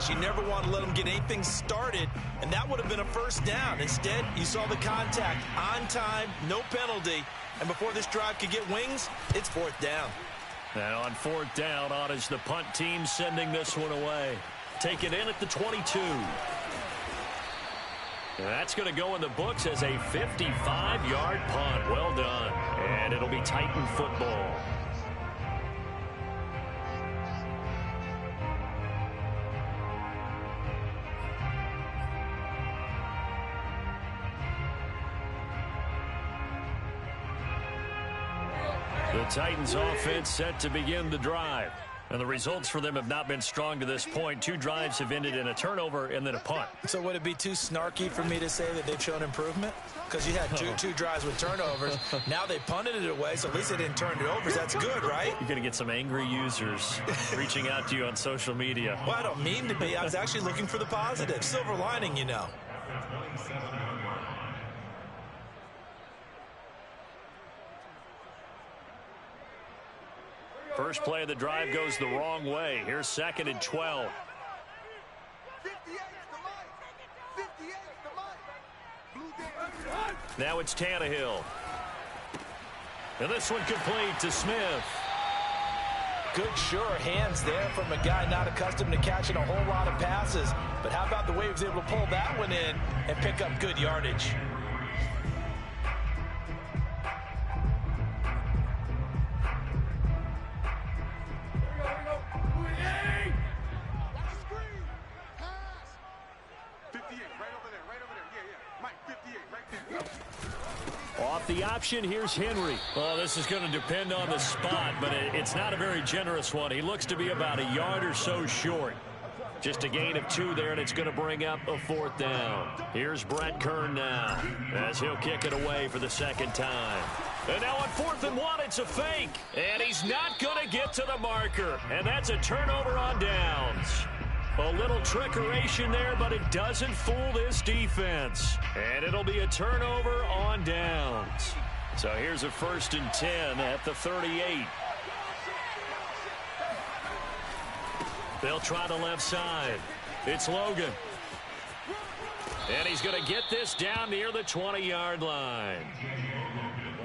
defense. You never want to let them get anything started, and that would have been a first down. Instead, you saw the contact on time, no penalty, and before this drive could get wings, it's fourth down. And on fourth down, on is the punt team sending this one away. Take it in at the 22. That's going to go in the books as a 55-yard punt. Well done. And it'll be Titan football. The Titans offense set to begin the drive. And the results for them have not been strong to this point. 2 drives have ended in a turnover and then a punt. So would it be too snarky for me to say that they've shown improvement? Because you had two drives with turnovers. Now they punted it away, so at least they didn't turn it over. That's good, right? You're going to get some angry users reaching out to you on social media. Well, I don't mean to be. I was actually looking for the positive. Silver lining, you know. First play of the drive goes the wrong way. Here's 2nd and 12. Now it's Tannehill. And this one complete to Smith. Good, sure hands there from a guy not accustomed to catching a whole lot of passes. But how about the way he was able to pull that one in and pick up good yardage? Off the option, here's Henry. Well, this is going to depend on the spot, but it's not a very generous one. He looks to be about a yard or so short. Just a gain of 2 there, and it's going to bring up a 4th down. Here's Brett Kern now, as he'll kick it away for the 2nd time. And now on 4th and 1, it's a fake. And he's not going to get to the marker. And that's a turnover on downs. A little trickeration there, but it doesn't fool this defense. And it'll be a turnover on downs. So here's a 1st and 10 at the 38. They'll try the left side. It's Logan. And he's going to get this down near the 20-yard line.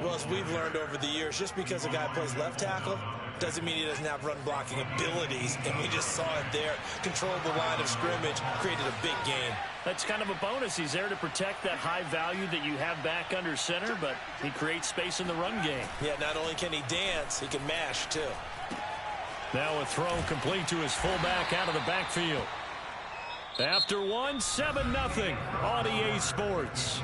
Well, as we've learned over the years, just because a guy plays left tackle doesn't mean he doesn't have run-blocking abilities, and we just saw it there. Controlled the line of scrimmage, created a big gain. That's kind of a bonus. He's there to protect that high value that you have back under center, but he creates space in the run game. Yeah, not only can he dance, he can mash, too. Now a throw complete to his fullback out of the backfield. After one, 7-0 on EA Sports.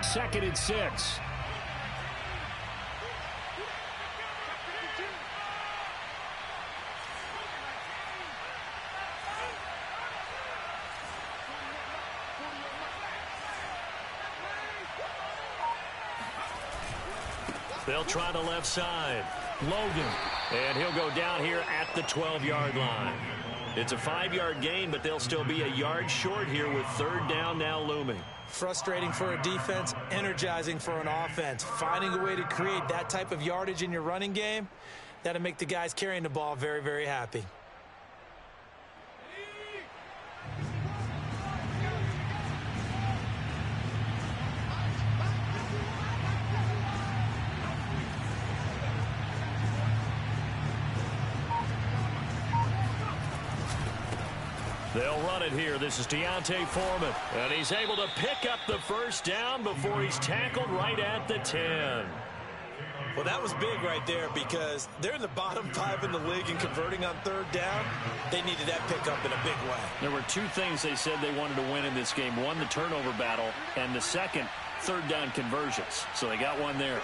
Second and 6. They'll try the left side. Logan. And he'll go down here at the 12-yard line. It's a 5-yard gain, but they'll still be a yard short here with 3rd down now looming. Frustrating for a defense, energizing for an offense. Finding a way to create that type of yardage in your running game, that'll make the guys carrying the ball very, very happy. They'll run it here. This is Deontay Foreman. And he's able to pick up the 1st down before he's tackled right at the 10. Well, that was big right there because they're in the bottom 5 in the league and converting on 3rd down. They needed that pickup in a big way. There were 2 things they said they wanted to win in this game. One, the turnover battle, and the second, 3rd down conversions. So they got one there.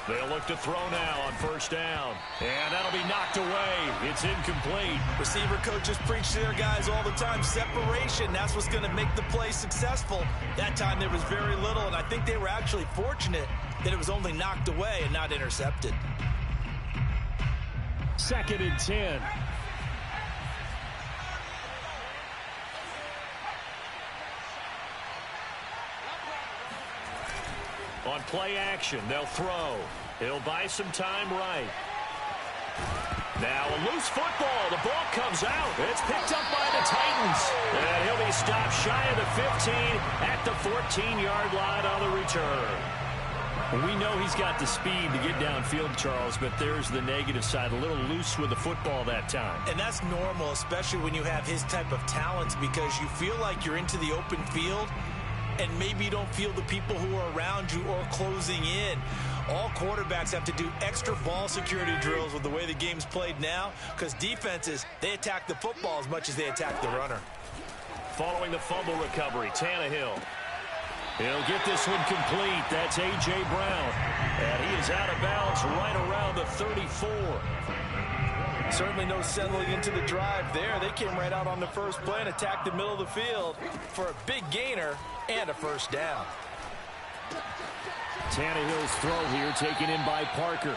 They'll look to throw now on 1st down. And that'll be knocked away. It's incomplete. Receiver coaches preach to their guys all the time. Separation, that's what's going to make the play successful. That time there was very little, and I think they were actually fortunate that it was only knocked away and not intercepted. 2nd and 10. On play action, they'll throw. He'll buy some time right. Now a loose football. The ball comes out. It's picked up by the Titans. And he'll be stopped shy of the 15 at the 14-yard line on the return. We know he's got the speed to get downfield, Charles, but there's the negative side. A little loose with the football that time. And that's normal, especially when you have his type of talents, because you feel like you're into the open field and maybe you don't feel the people who are around you or closing in. All quarterbacks have to do extra ball security drills with the way the game's played now, because defenses, they attack the football as much as they attack the runner. Following the fumble recovery, Tannehill. He'll get this one complete. That's A.J. Brown. And he is out of bounds right around the 34. Certainly no settling into the drive there. They came right out on the first play and attacked the middle of the field for a big gainer and a first down. Tannehill's throw here taken in by Parker.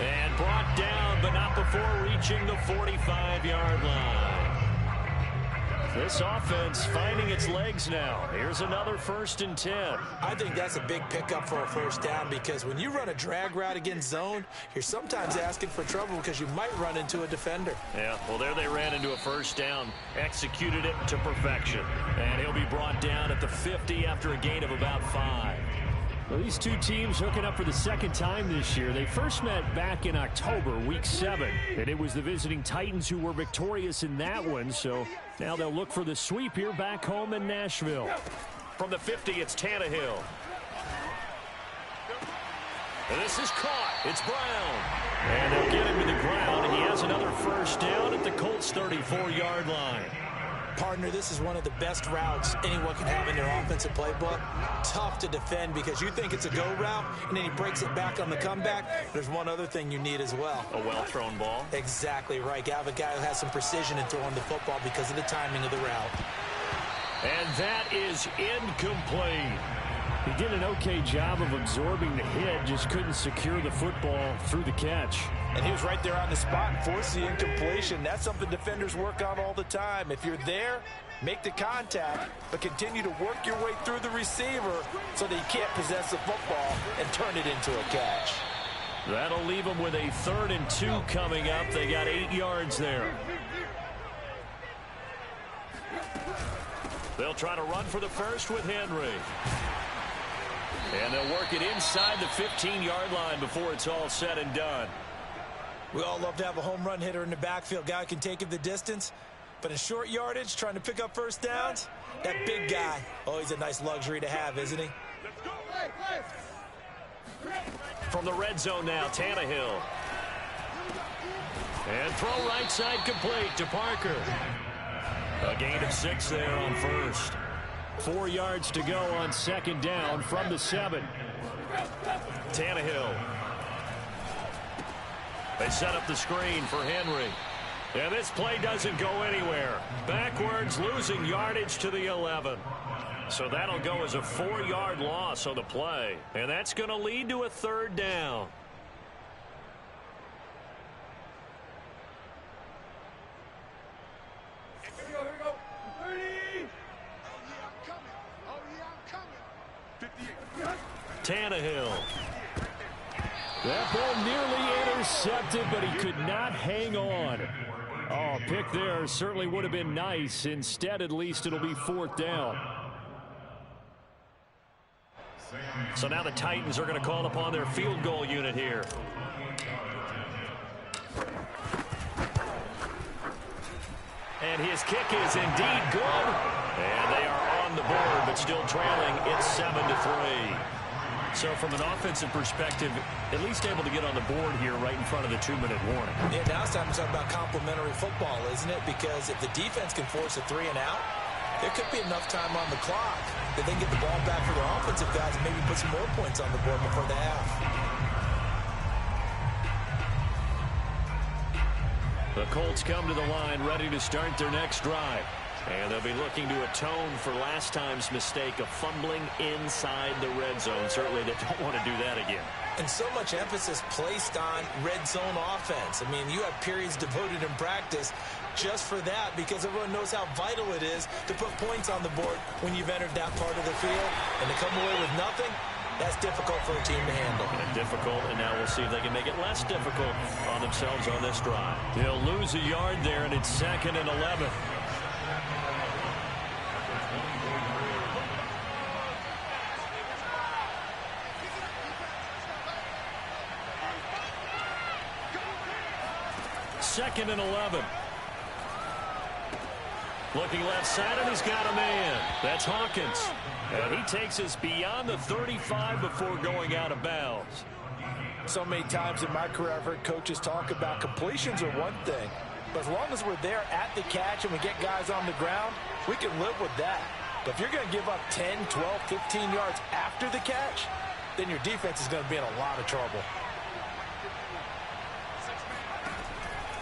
And brought down, but not before reaching the 45-yard line. This offense finding its legs now. Here's another 1st and 10. I think that's a big pickup for a first down, because when you run a drag route against zone, you're sometimes asking for trouble because you might run into a defender. Yeah, well, there they ran into a first down. Executed it to perfection. And he'll be brought down at the 50 after a gain of about 5. Well, these two teams hooking up for the 2nd time this year. They first met back in October, week 7. And it was the visiting Titans who were victorious in that one. So now they'll look for the sweep here back home in Nashville. From the 50, it's Tannehill. And this is caught. It's Brown. And they'll get him to the ground. And he has another first down at the Colts' 34-yard line. Partner, this is one of the best routes anyone can have in their offensive playbook. Tough to defend because you think it's a go route, and then he breaks it back on the comeback. There's one other thing you need as well. A well-thrown ball. Exactly right. You have a guy who has some precision in throwing the football because of the timing of the route. And that is incomplete. He did an okay job of absorbing the hit, just couldn't secure the football through the catch. And he was right there on the spot and forced the incompletion. That's something defenders work on all the time. If you're there, make the contact, but continue to work your way through the receiver so that you can't possess the football and turn it into a catch. That'll leave them with a 3rd and 2 coming up. They got 8 yards there. They'll try to run for the first with Henry. And they'll work it inside the 15-yard line before it's all said and done. We all love to have a home run hitter in the backfield. Guy can take it the distance. But in short yardage, trying to pick up first downs, that big guy, oh, he's a nice luxury to have, isn't he? From the red zone now, Tannehill. And throw right side complete to Parker. A gain of 6 there on first. 4 yards to go on 2nd down from the 7. Tannehill. They set up the screen for Henry. And this play doesn't go anywhere. Backwards, losing yardage to the 11. So that'll go as a 4-yard loss on the play. And that's going to lead to a 3rd down. Here we go. 30. Oh, yeah, I'm coming. 58. Tannehill. That ball nearly intercepted, but he could not hang on. Oh, pick there certainly would have been nice. Instead, at least it'll be 4th down. So now the Titans are going to call upon their field goal unit here. And his kick is indeed good. And they are on the board, but still trailing. It's 7-3. So from an offensive perspective, at least able to get on the board here right in front of the 2-minute warning. Yeah, now it's time to talk about complementary football, isn't it? Because if the defense can force a 3 and out, there could be enough time on the clock that they can get the ball back for their offensive guys and maybe put some more points on the board before the half. The Colts come to the line ready to start their next drive. And they'll be looking to atone for last time's mistake of fumbling inside the red zone. Certainly they don't want to do that again. And so much emphasis placed on red zone offense. I mean, you have periods devoted in practice just for that because everyone knows how vital it is to put points on the board when you've entered that part of the field. And to come away with nothing, that's difficult for a team to handle. And difficult, and now we'll see if they can make it less difficult on themselves on this drive. They'll lose a yard there, and it's 2nd and 11. Second and 11. Looking left side, and he's got a man. That's Hawkins. And he takes us beyond the 35 before going out of bounds. So many times in my career, I've heard coaches talk about completions are one thing. But as long as we're there at the catch and we get guys on the ground, we can live with that. But if you're going to give up 10, 12, 15 yards after the catch, then your defense is going to be in a lot of trouble.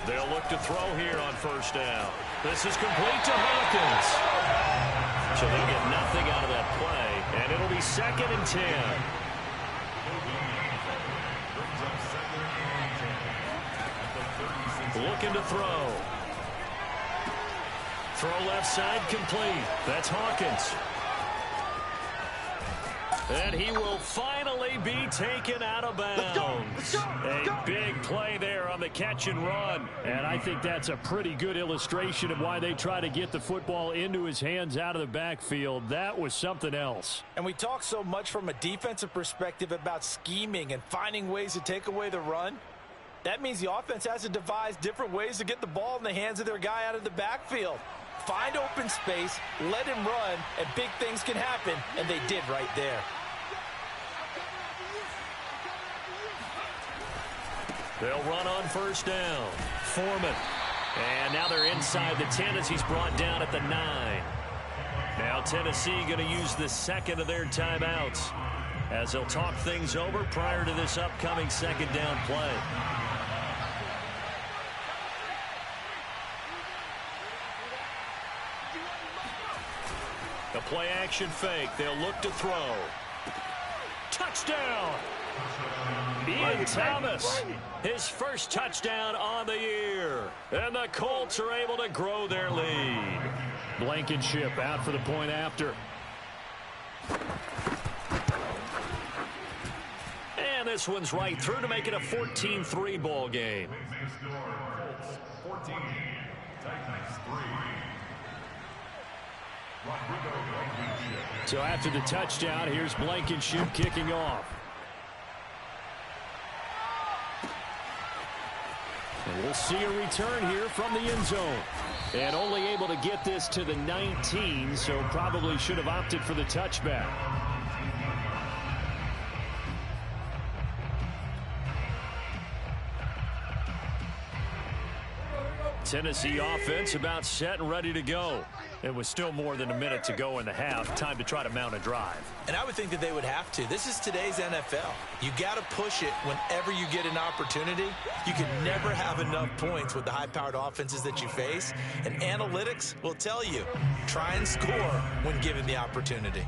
They'll look to throw here on first down. This is complete to Hawkins. So they'll get nothing out of that play, and it'll be 2nd and 10. Looking to throw. Throw left side complete. That's Hawkins. And he will finally be taken out of bounds. A big play there on the catch and run. And I think that's a pretty good illustration of why they try to get the football into his hands out of the backfield. That was something else. And we talk so much from a defensive perspective about scheming and finding ways to take away the run. That means the offense has to devise different ways to get the ball in the hands of their guy out of the backfield. Find open space, let him run, and big things can happen, and they did right there. They'll run on first down. Foreman. And now they're inside the 10 as he's brought down at the 9. Now Tennessee going to use the second of their timeouts as they'll talk things over prior to this upcoming second down play. A play action fake. They'll look to throw. Touchdown! Ian Thomas, his first touchdown on the year. And the Colts are able to grow their lead. Blankenship out for the point after. And this one's right through to make it a 14-3 ball game. So after the touchdown, here's Blankenship kicking off. And we'll see a return here from the end zone. And only able to get this to the 19, so probably should have opted for the touchback. Tennessee offense about set and ready to go. It was still more than a minute to go in the half. Time to try to mount a drive. And I would think that they would have to. This is today's NFL. You got to push it whenever you get an opportunity. You can never have enough points with the high-powered offenses that you face. And analytics will tell you, try and score when given the opportunity.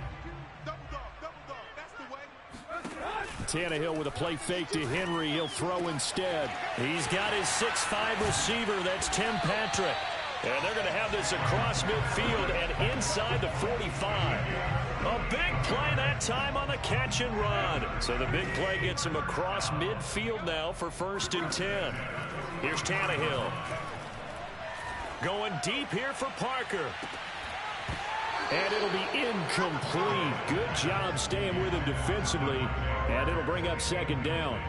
Tannehill with a play fake to Henry. He'll throw instead. He's got his 6'5 receiver. That's Tim Patrick. And they're going to have this across midfield and inside the 45. A big play that time on the catch and run. So the big play gets him across midfield now for 1st and 10. Here's Tannehill. Going deep here for Parker. And it'll be incomplete. Good job staying with him defensively. And it'll bring up 2nd down.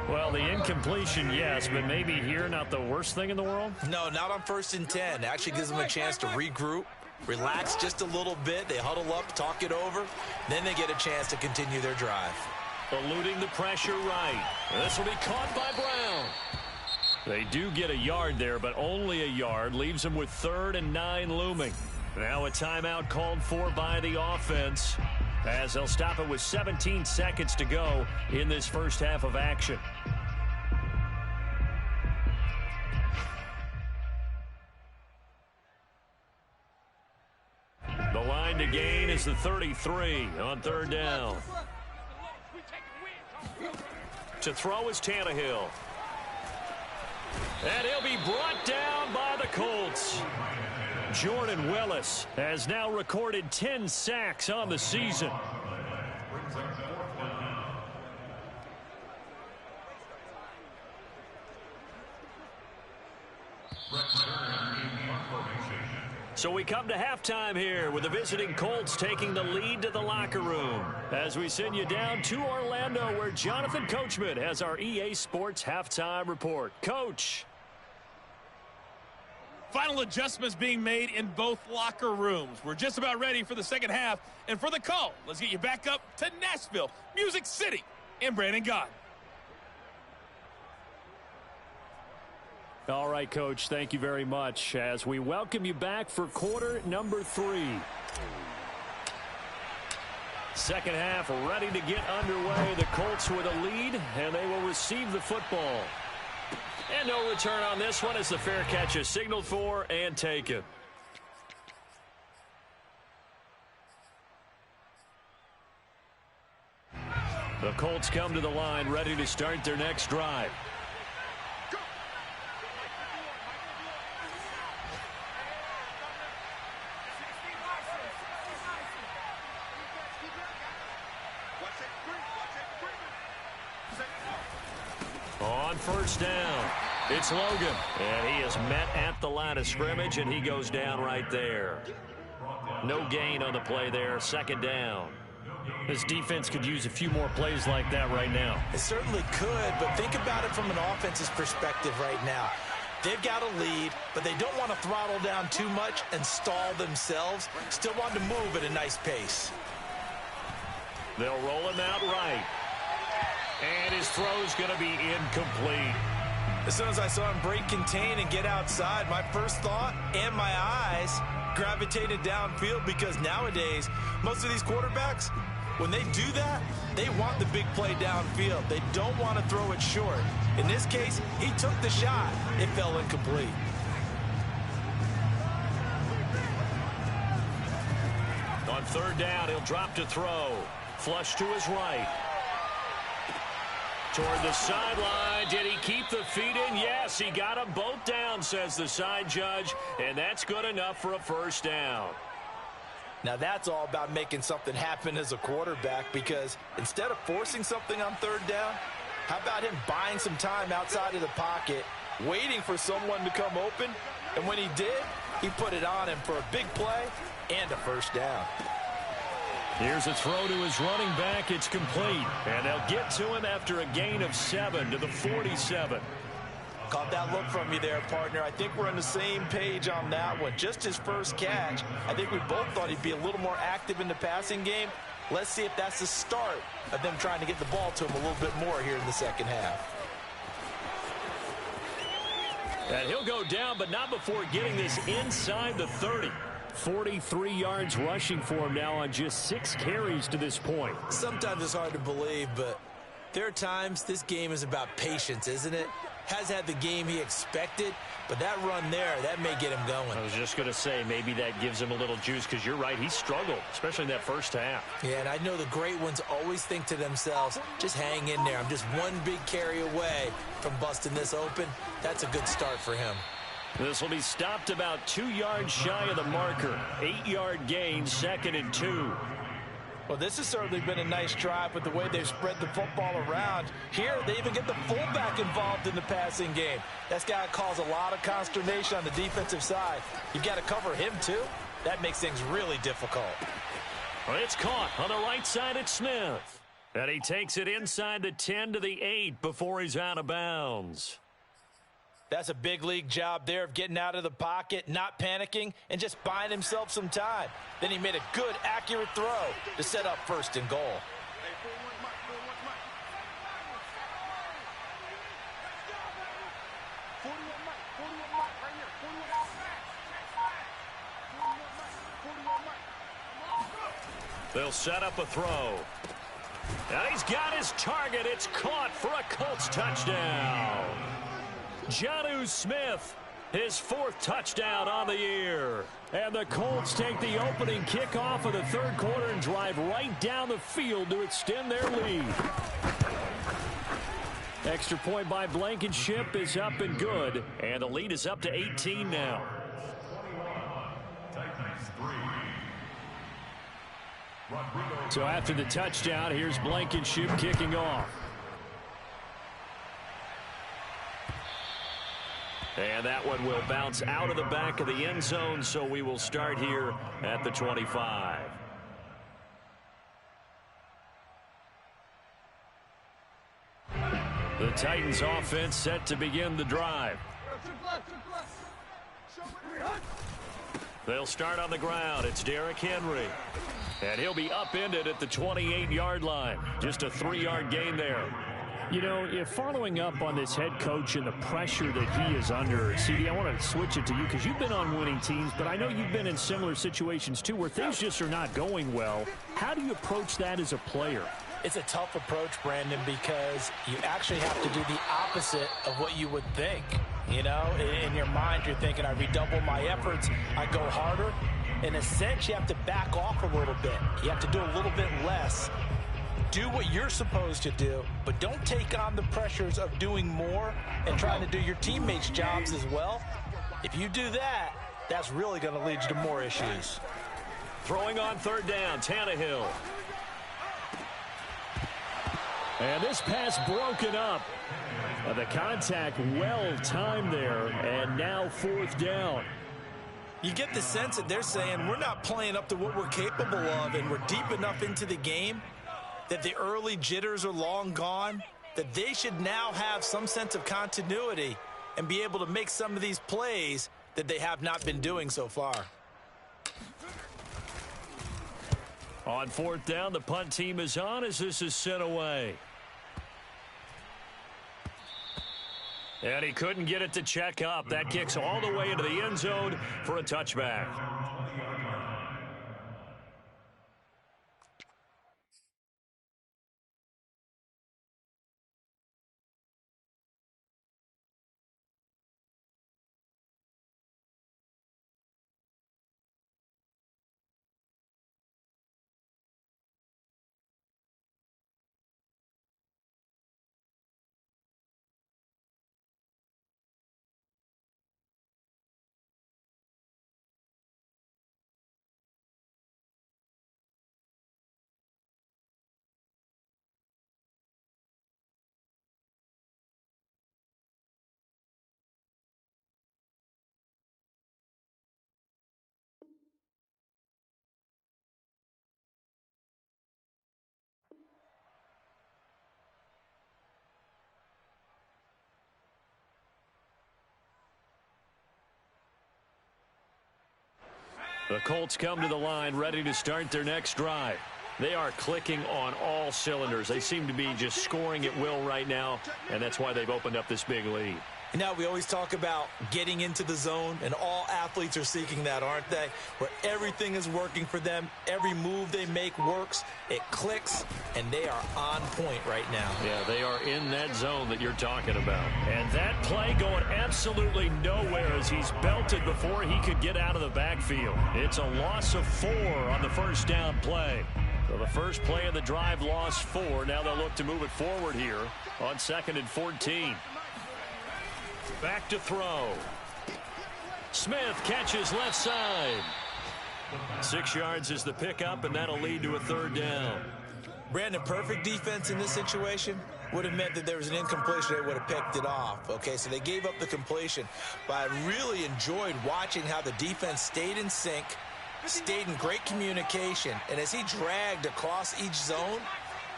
Well, the incompletion, yes, but maybe here not the worst thing in the world? No, not on 1st and 10. Actually gives them a chance to regroup, relax just a little bit. They huddle up, talk it over. Then they get a chance to continue their drive. Eluding the pressure right. This will be caught by Brown. They do get a yard there, but only a yard. Leaves them with 3rd and 9 looming. Now a timeout called for by the offense, as they'll stop it with 17 seconds to go in this first half of action. the 33 on third down. To throw is Tannehill. And he'll be brought down by the Colts. Jordan Willis has now recorded 10 sacks on the season. So we come to halftime here with the visiting Colts taking the lead to the locker room as we send you down to Orlando where Jonathan Coachman has our EA Sports halftime report. Coach. Final adjustments being made in both locker rooms. We're just about ready for the second half. And for the call, let's get you back up to Nashville, Music City, and Brandon Gott. All right, Coach, thank you very much as we welcome you back for quarter number 3. Second half ready to get underway. The Colts with a lead, and they will receive the football. And no return on this one as the fair catch is signaled for and taken. The Colts come to the line ready to start their next drive. On first down, it's Logan. And he is met at the line of scrimmage, and he goes down right there. No gain on the play there, second down. This defense could use a few more plays like that right now. It certainly could, but think about it from an offense's perspective right now. They've got a lead, but they don't want to throttle down too much and stall themselves. Still want to move at a nice pace. They'll roll him out right. And his throw's going to be incomplete. As soon as I saw him break contain and get outside, my first thought and my eyes gravitated downfield because nowadays, most of these quarterbacks, when they do that, they want the big play downfield. They don't want to throw it short. In this case, he took the shot. It fell incomplete. On third down, he'll drop to throw. Flush to his right. Toward the sideline. Did he keep the feet in? Yes, he got them both down, says the side judge, and that's good enough for a first down. Now that's all about making something happen as a quarterback, because instead of forcing something on third down, how about him buying some time outside of the pocket, waiting for someone to come open, and when he did, he put it on him for a big play and a first down. Here's a throw to his running back. It's complete. And they'll get to him after a gain of 7 to the 47. Caught that look from you there, partner. I think we're on the same page on that one. Just his first catch. I think we both thought he'd be a little more active in the passing game. Let's see if that's the start of them trying to get the ball to him a little bit more here in the second half. And he'll go down, but not before getting this inside the 30. 43 yards rushing for him now on just 6 carries to this point. Sometimes it's hard to believe, but there are times this game is about patience, isn't it? Has had the game he expected, but that run there, that may get him going. I was just going to say, maybe that gives him a little juice, because you're right, he struggled, especially in that first half. Yeah, and I know the great ones always think to themselves, just hang in there. I'm just one big carry away from busting this open. That's a good start for him. This will be stopped about 2 yards shy of the marker. 8-yard gain, 2nd and 2. Well, this has certainly been a nice drive with the way they've spread the football around. Here, they even get the fullback involved in the passing game. That's got to cause a lot of consternation on the defensive side. You've got to cover him, too. That makes things really difficult. Well, it's caught on the right side at Smith. And he takes it inside the 10 to the 8 before he's out of bounds. That's a big league job there of getting out of the pocket, not panicking, and just buying himself some time. Then he made a good, accurate throw to set up first and goal. They'll set up a throw. And he's got his target. It's caught for a Colts touchdown. Jonnu Smith His 4th touchdown on the year. And the Colts take the opening kickoff of the 3rd quarter and drive right down the field to extend their lead. Extra point by Blankenship is up and good. And the lead is up to 18 now. So after the touchdown, here's Blankenship kicking off. And that one will bounce out of the back of the end zone, so we will start here at the 25. The Titans offense set to begin the drive. They'll start on the ground. It's Derrick Henry. And he'll be upended at the 28-yard line. Just a 3-yard gain there. You know, if following up on this head coach and the pressure that he is under, CD, I want to switch it to you because you've been on winning teams, but I know you've been in similar situations too where things just are not going well. How do you approach that as a player? It's a tough approach, Brandon, because you actually have to do the opposite of what you would think. You know, in your mind, you're thinking, I redouble my efforts, I go harder. In a sense, you have to back off a little bit. You have to do a little bit less. Do what you're supposed to do, but don't take on the pressures of doing more and trying to do your teammates' jobs as well. If you do that, that's really going to lead you to more issues. Throwing on 3rd down, Tannehill. And this pass broken up. The contact well timed there, and now 4th down. You get the sense that they're saying we're not playing up to what we're capable of, and we're deep enough into the game that the early jitters are long gone, that they should now have some sense of continuity and be able to make some of these plays that they have not been doing so far. On 4th down, the punt team is on as this is sent away. And he couldn't get it to check up. That kicks all the way into the end zone for a touchback. The Colts come to the line ready to start their next drive. They are clicking on all cylinders. They seem to be just scoring at will right now, and that's why they've opened up this big lead. And now we always talk about getting into the zone, and all athletes are seeking that, aren't they? Where everything is working for them. Every move they make works. It clicks, and they are on point right now. Yeah, they are in that zone that you're talking about. And that play going absolutely nowhere as he's belted before he could get out of the backfield. It's a loss of 4 on the 1st down play. So the first play of the drive lost 4. Now they'll look to move it forward here on 2nd and 14. Back to throw. Smith catches left side. 6 yards is the pickup, and that'll lead to a 3rd down. Brandon, perfect defense in this situation would have meant that there was an incompletion. They would have picked it off. Okay, so they gave up the completion. But I really enjoyed watching how the defense stayed in sync, stayed in great communication. And as he dragged across each zone,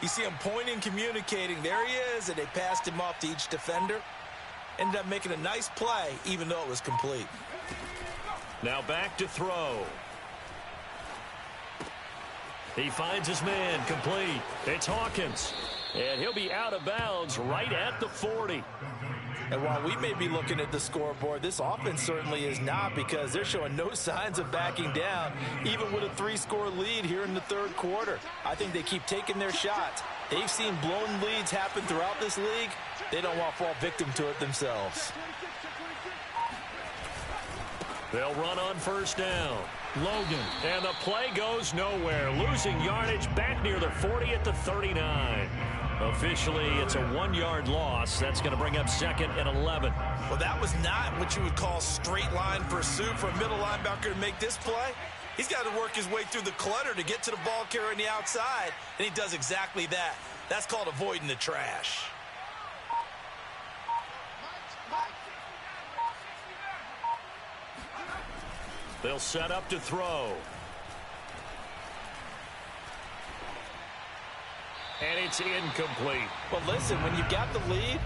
you see him pointing, communicating. There he is, and they passed him off to each defender. Ended up making a nice play, even though it was complete. Now back to throw. He finds his man, complete. It's Hawkins. And he'll be out of bounds right at the 40. And while we may be looking at the scoreboard, this offense certainly is not, because they're showing no signs of backing down, even with a 3-score lead here in the 3rd quarter. I think they keep taking their shots. They've seen blown leads happen throughout this league. They don't want to fall victim to it themselves. They'll run on first down. Logan. And the play goes nowhere. Losing yardage back near the 40 at the 39. Officially, it's a 1-yard loss. That's going to bring up second and 11. Well, that was not what you would call straight line pursuit for a middle linebacker to make this play. He's got to work his way through the clutter to get to the ball carrier on the outside, and he does exactly that. That's called avoiding the trash. They'll set up to throw. And it's incomplete. Well, listen, when you got the lead,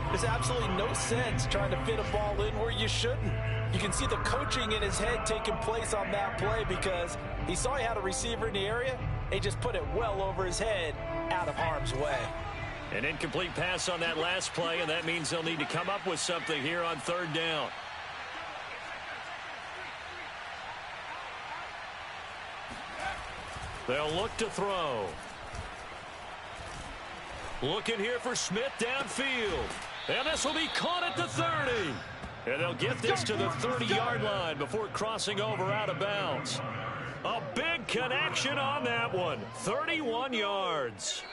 there's absolutely no sense trying to fit a ball in where you shouldn't. You can see the coaching in his head taking place on that play because he saw he had a receiver in the area. He just put it well over his head out of harm's way. An incomplete pass on that last play, and that means they'll need to come up with something here on third down. They'll look to throw. Looking here for Smith downfield. And this will be caught at the 30. And they'll get this to the 30-yard line before crossing over out of bounds. A big connection on that one. 31 yards.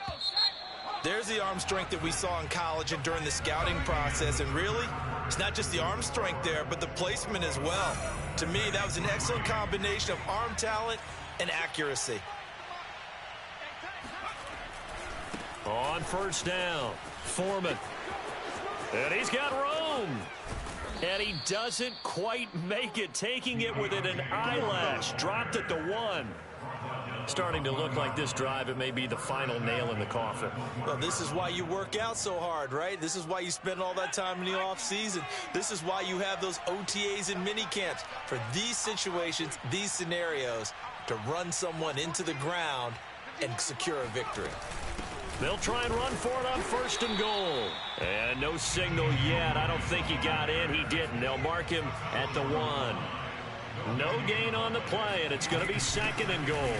There's the arm strength that we saw in college and during the scouting process. And really, it's not just the arm strength there, but the placement as well. To me, that was an excellent combination of arm talent and accuracy. On first down, Foreman. And he's got room. And he doesn't quite make it, taking it within an eyelash. Dropped at the 1. Starting to look like this drive, it may be the final nail in the coffin. Well, this is why you work out so hard, right? This is why you spend all that time in the offseason. This is why you have those OTAs and mini camps. For these situations, these scenarios, to run someone into the ground and secure a victory. They'll try and run for it on first and goal. And no signal yet. I don't think he got in. He didn't. They'll mark him at the 1. No gain on the play, and it's going to be second and goal.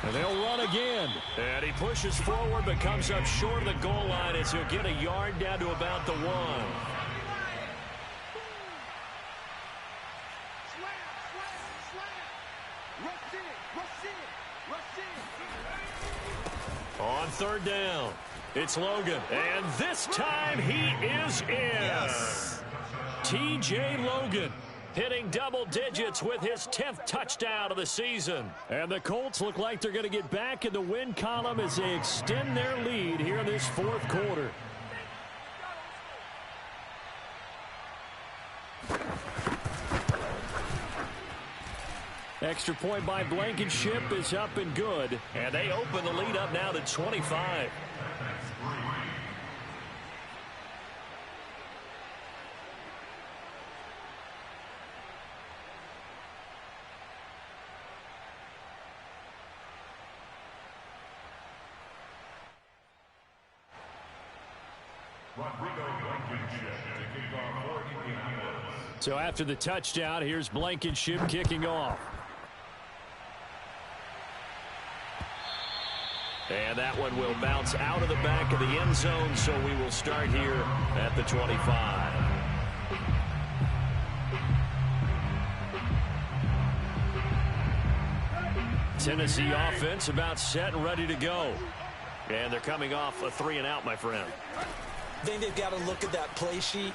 And they'll run again. And he pushes forward but comes up short of the goal line as he'll get a yard down to about the 1. On third down, it's Logan. And this time he is in. Yes. T.J. Logan hitting double digits with his 10th touchdown of the season. And the Colts look like they're going to get back in the win column as they extend their lead here in this fourth quarter. Extra point by Blankenship is up and good. And they open the lead up now to 25. So after the touchdown, here's Blankenship kicking off. And that one will bounce out of the back of the end zone, so we will start here at the 25. Tennessee offense about set and ready to go. And they're coming off a 3-and-out, my friend. I think they've got to look at that play sheet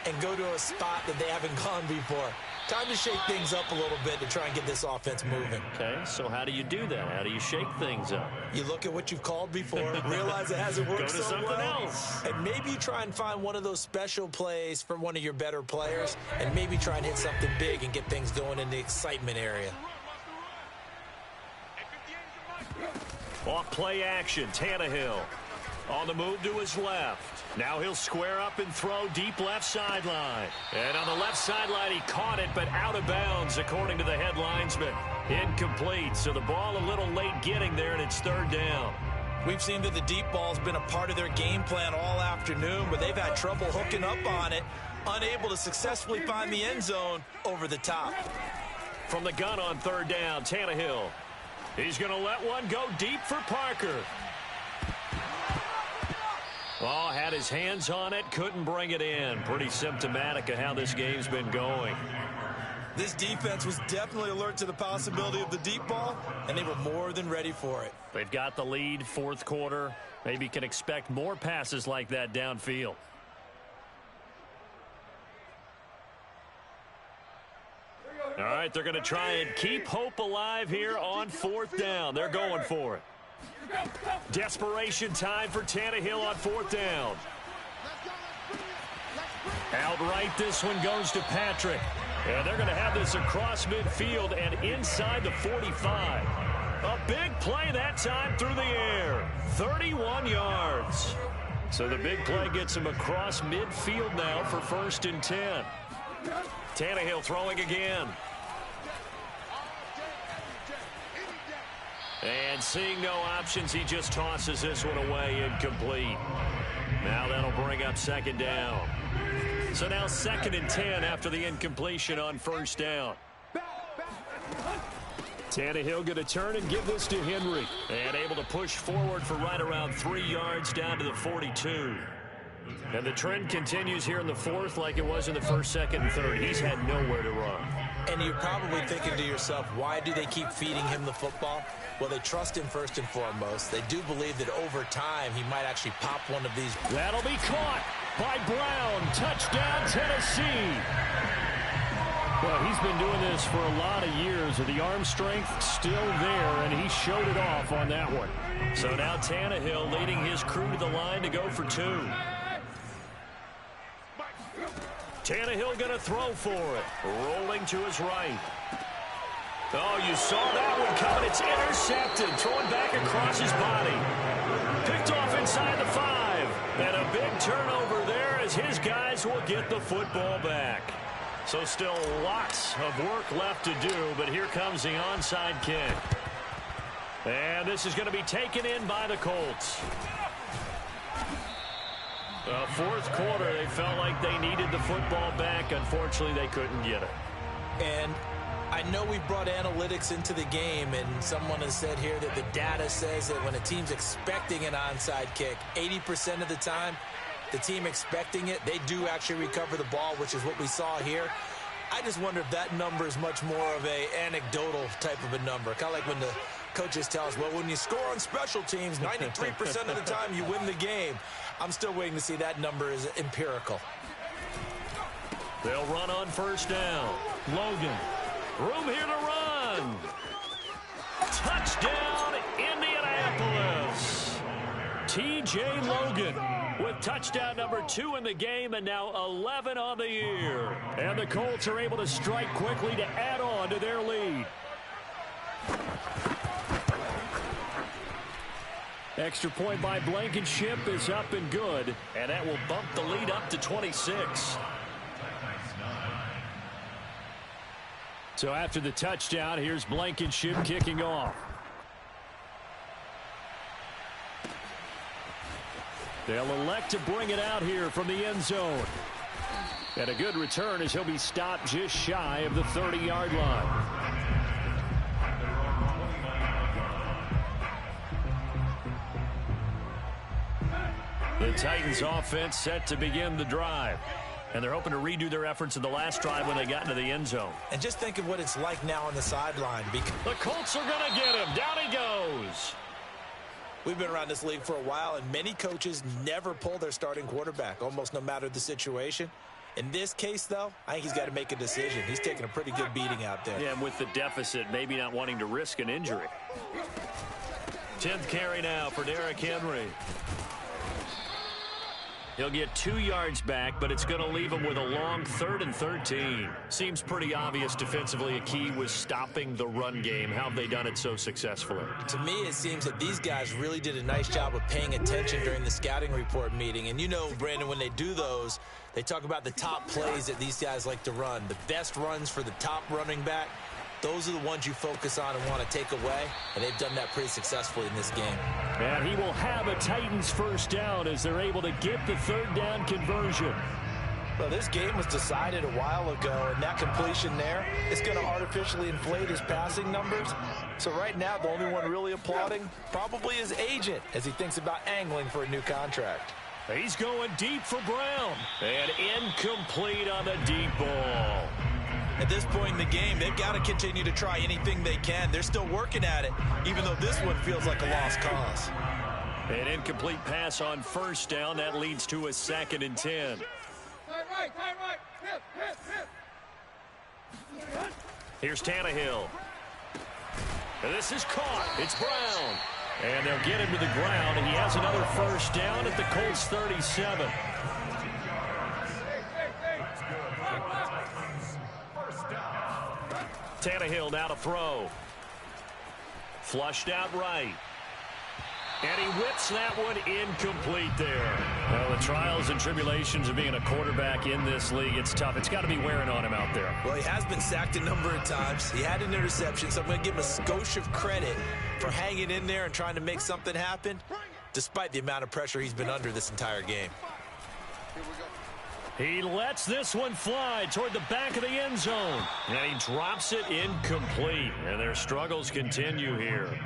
and go to a spot that they haven't gone before. Time to shake things up a little bit to try and get this offense moving. Okay, so how do you do that? How do you shake things up? You look at what you've called before, realize it hasn't worked Go to so something well, else. and maybe try and find one of those special plays from one of your better players, and maybe try and hit something big and get things going in the excitement area. Off play action, Tannehill on the move to his left. Now he'll square up and throw deep left sideline. And on the left sideline, he caught it, but out of bounds, according to the head linesman. Incomplete, so the ball a little late getting there, and it's third down. We've seen that the deep ball's been a part of their game plan all afternoon, but they've had trouble hooking up on it, unable to successfully find the end zone over the top. From the gun on third down, Tannehill. He's going to let one go deep for Parker. Oh, had his hands on it, couldn't bring it in. Pretty symptomatic of how this game's been going. This defense was definitely alert to the possibility of the deep ball, and they were more than ready for it. They've got the lead, fourth quarter. Maybe can expect more passes like that downfield. All right, they're going to try and keep hope alive here on fourth down. They're going for it. Desperation time for Tannehill on fourth down. Outright, this one goes to Patrick. And they're going to have this across midfield and inside the 45. A big play that time through the air. 31 yards. So the big play gets him across midfield now for 1st and 10. Tannehill throwing again. And seeing no options, he just tosses this one away incomplete. Now that'll bring up 2nd down. So now 2nd and 10 after the incompletion on 1st down. Tannehill going to turn and give this to Henry. And able to push forward for right around 3 yards down to the 42. And the trend continues here in the 4th like it was in the 1st, 2nd, and 3rd. He's had nowhere to run. And you're probably thinking to yourself, why do they keep feeding him the football? Well, they trust him first and foremost. They do believe that over time he might actually pop one of these. That'll be caught by Brown. Touchdown, Tennessee. Well, he's been doing this for a lot of years. The arm strength still there, and he showed it off on that one. So now Tannehill leading his crew to the line to go for 2. Tannehill going to throw for it. Rolling to his right. Oh, you saw that one coming. It's intercepted. Throwing back across his body. Picked off inside the 5. And a big turnover there as his guys will get the football back. So still lots of work left to do, but here comes the onside kick. And this is going to be taken in by the Colts. Fourth quarter, they felt like they needed the football back. Unfortunately, they couldn't get it. And I know we brought analytics into the game, and someone has said here that the data says that when a team's expecting an onside kick, 80% of the time, the team expecting it, they do actually recover the ball, which is what we saw here. I just wonder if that number is much more of a anecdotal type of a number. Kind of like when the coaches tell us, well, when you score on special teams, 93% of the time you win the game. I'm still waiting to see that number is empirical. They'll run on 1st down. Logan. Room here to run. Touchdown, Indianapolis. T.J. Logan with touchdown number 2 in the game and now 11 on the year. And the Colts are able to strike quickly to add on to their lead. Extra point by Blankenship is up and good. And that will bump the lead up to 26. So after the touchdown, here's Blankenship kicking off. They'll elect to bring it out here from the end zone. And a good return as he'll be stopped just shy of the 30-yard line. The Titans offense set to begin the drive. And they're hoping to redo their efforts in the last drive when they got into the end zone. And just think of what it's like now on the sideline. The Colts are going to get him. Down he goes. We've been around this league for a while, and many coaches never pull their starting quarterback, almost no matter the situation. In this case, though, I think he's got to make a decision. He's taking a pretty good beating out there. Yeah, and with the deficit, maybe not wanting to risk an injury. 10th carry now for Derrick Henry. He'll get 2 yards back, but it's going to leave him with a long 3rd and 13. Seems pretty obvious defensively a key was stopping the run game. How have they done it so successfully? To me, it seems that these guys really did a nice job of paying attention during the scouting report meeting. And you know, Brandon, when they do those, they talk about the top plays that these guys like to run. The best runs for the top running back. Those are the ones you focus on and want to take away, and they've done that pretty successfully in this game. And he will have a Titans first down as they're able to get the 3rd down conversion. Well, this game was decided a while ago, and that completion there is going to artificially inflate his passing numbers. So right now, the only one really applauding probably his agent as he thinks about angling for a new contract. He's going deep for Brown. And incomplete on the deep ball. At this point in the game, they've got to continue to try anything they can. They're still working at it, even though this one feels like a lost cause. An incomplete pass on first down. That leads to a 2nd and 10. Time right. Hip. Here's Tannehill. And this is caught. It's Brown. And they'll get him to the ground, and he has another first down at the Colts 37. Tannehill now to throw. Flushed out right. And he whips that one incomplete there. Well, the trials and tribulations of being a quarterback in this league, it's tough. It's got to be wearing on him out there. Well, he has been sacked a number of times. He had an interception, so I'm going to give him a skosh of credit for hanging in there and trying to make something happen, despite the amount of pressure he's been under this entire game. He lets this one fly toward the back of the end zone. And he drops it incomplete. And their struggles continue here.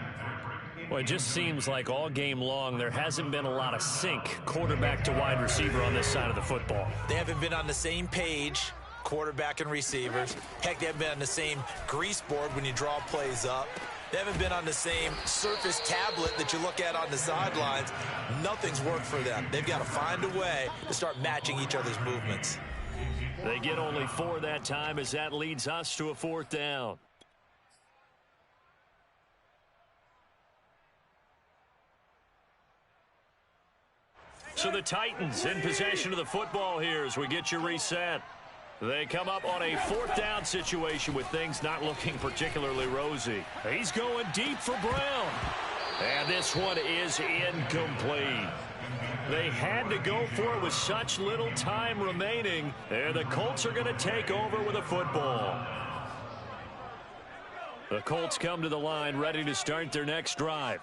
Well, it just seems like all game long there hasn't been a lot of sync quarterback to wide receiver on this side of the football. They haven't been on the same page, quarterback and receivers. Heck, they haven't been on the same grease board when you draw plays up. They haven't been on the same surface tablet that you look at on the sidelines. Nothing's worked for them. They've got to find a way to start matching each other's movements. They get only 4 that time as that leads us to a 4th down. So the Titans in possession of the football here as we get you reset. They come up on a 4th down situation with things not looking particularly rosy. He's going deep for Brown. And this one is incomplete. They had to go for it with such little time remaining. And the Colts are going to take over with a football. The Colts come to the line ready to start their next drive.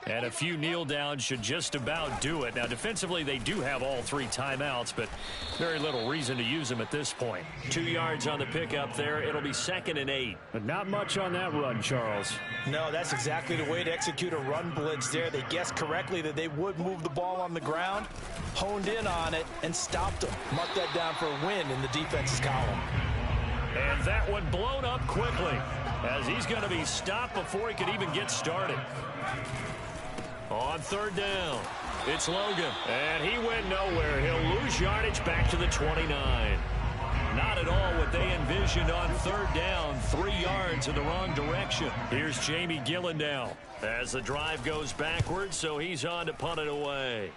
And a few kneel downs should just about do it. Now, defensively, they do have all 3 timeouts, but very little reason to use them at this point. 2 yards on the pickup there. It'll be 2nd and 8. But not much on that run, Charles. No, that's exactly the way to execute a run blitz there. They guessed correctly that they would move the ball on the ground, honed in on it, and stopped them. Mark that down for a win in the defense's column. And that one blown up quickly as he's going to be stopped before he could even get started. On 3rd down, it's Logan, and he went nowhere. He'll lose yardage back to the 29. Not at all what they envisioned on 3rd down, 3 yards in the wrong direction. Here's Jamie Gillen now as the drive goes backwards, so he's on to punt it away.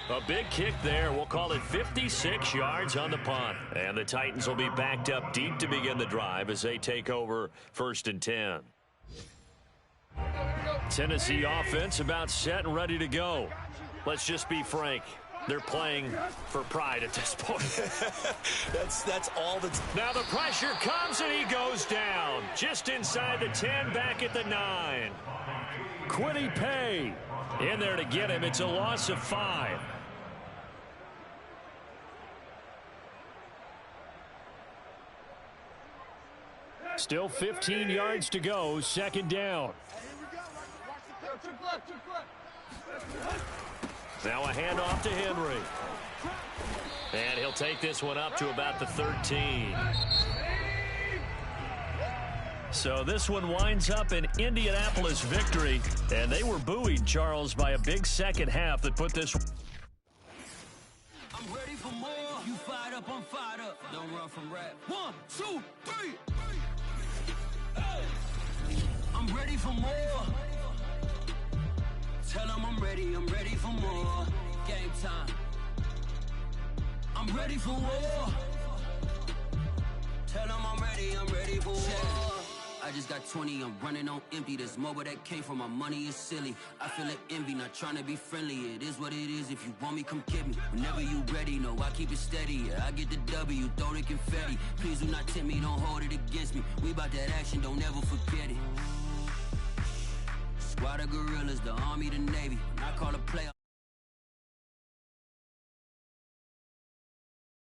A big kick there. We'll call it 56 yards on the punt. And the Titans will be backed up deep to begin the drive as they take over 1st and 10. Tennessee offense about set and ready to go. Let's just be frank. They're playing for pride at this point. That's all that's... Now the pressure comes and he goes down. Just inside the 10, back at the 9. Quiddy Pay in there to get him. It's a loss of 5. Still 15 yards to go. 2nd down. Now a handoff to Henry. And he'll take this one up to about the 13. So this one winds up an Indianapolis victory. And they were buoyed, Charles, by a big second half that put this... I'm ready for more. You fired up, I'm fired up. Don't run from rap. 1, 2, 3. I'm ready for more. Tell them I'm ready for more. Game time. I'm ready for war. Tell them I'm ready for war. I just got 20, I'm running on empty. This mobile that came from my money is silly. I feel it envy, not trying to be friendly. It is what it is, if you want me, come get me. Whenever you ready, no, I keep it steady. Yeah, I get the W, throw the confetti. Please do not tempt me, don't hold it against me. We about that action, don't ever forget it. Squad of gorillas, the army, the navy. When I call a play,